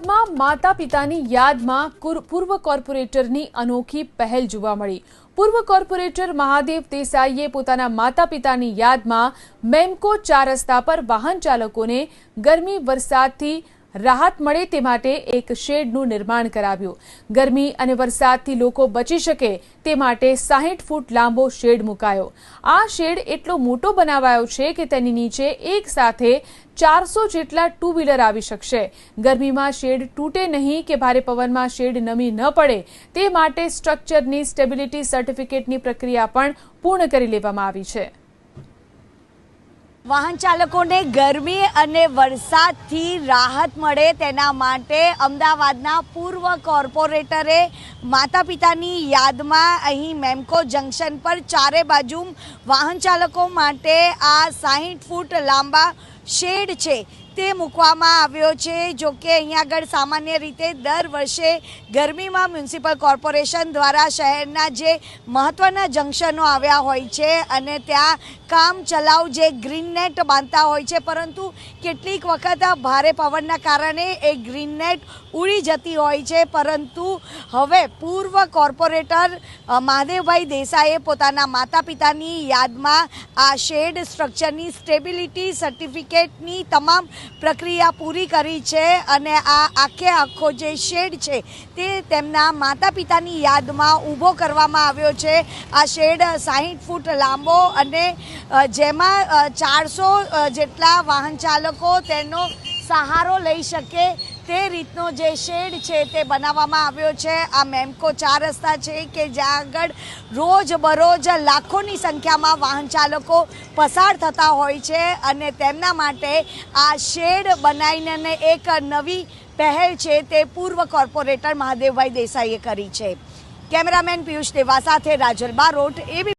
અમદાવાદમાં માતા પિતાની યાદમાં પૂર્વ કોર્પોરેટરની અનોખી પહેલ જોવા મળી। પૂર્વ કોર્પોરેટર મહાદેવ દેસાઈએ પોતાના માતા પિતાની યાદમાં મેમકો 4 રસ્તા પર વાહન ચાલકોને ગરમી વરસાદથી રાહત મળે તે માટે એક શેડનું નિર્માણ કરાવ્યું। ગરમી અને વરસાદથી લોકો બચી શકે તે માટે 60 ફૂટ લાંબો શેડ મુકાયો। આ શેડ એટલો મોટો બનાવાયો છે કે તેની નીચે એક સાથે 400 જેટલા ટુ વ્હીલર આવી શકશે। ગરમીમાં શેડ તૂટે નહીં કે ભારે પવનમાં શેડ નમી ન પડે તે માટે સ્ટ્રક્ચરની સ્ટેબિલિટી સર્ટિફિકેટની પ્રક્રિયા પણ પૂર્ણ કરી લેવામાં આવી છે। વાહન ચાલકોને ગરમી અને વરસાદથી રાહત મળે તેના માટે અમદાવાદના પૂર્વ કોર્પોરેટરે માતા પિતાની યાદમાં અહીં મેમકો જંકશન પર ચારે બાજુ વાહન ચાલકો માટે આ 60 ફૂટ લાંબા શેડ છે તે મૂકવામાં આવ્યો છે। જો કે અહીંયા આગળ સામાન્ય રીતે દર વર્ષે ગરમીમાં મ્યુનિસિપલ કોર્પોરેશન દ્વારા શહેરના જે મહત્ત્વના જંકશનો આવ્યા હોય છે અને ત્યાં કામ ચલાવ જે ગ્રીન નેટ બાંધતા હોય છે, પરંતુ કેટલીક વખત ભારે પવનના કારણે એ ગ્રીન નેટ ઉડી જતી હોય છે। પરંતુ હવે પૂર્વ કોર્પોરેટર મહાદેવભાઈ દેસાઈએ પોતાના માતા પિતાની યાદમાં આ શેડ સ્ટ્રક્ચરની સ્ટેબિલિટી સર્ટિફિકેટની તમામ પ્રક્રિયા પૂરી કરી છે અને આ આખો જે શેડ છે તે તેમના માતા પિતાની યાદમાં ઊભો કરવામાં આવ્યો છે। આ શેડ 60 ફૂટ લાંબો અને જેમાં 400 જેટલા વાહન ચાલકો તેનો સહારો લઈ શકે તે રીતનો જે શેડ છે તે બનાવવામાં આવ્યો છે। આ મેમકો 4 રસ્તા છે કે જ્યાં આગળ રોજ બરોજ લાખોની સંખ્યામાં વાહન ચાલકો પસાર થતા હોય છે અને તેમના માટે આ શેડ બનાવીને એક નવી પહેલ છે તે પૂર્વ કોર્પોરેટર મહાદેવભાઈ દેસાઈએ કરી છે। કેમેરામેન પિયુષ દેવા સાથે રાજલ બારોટ, એબીપી।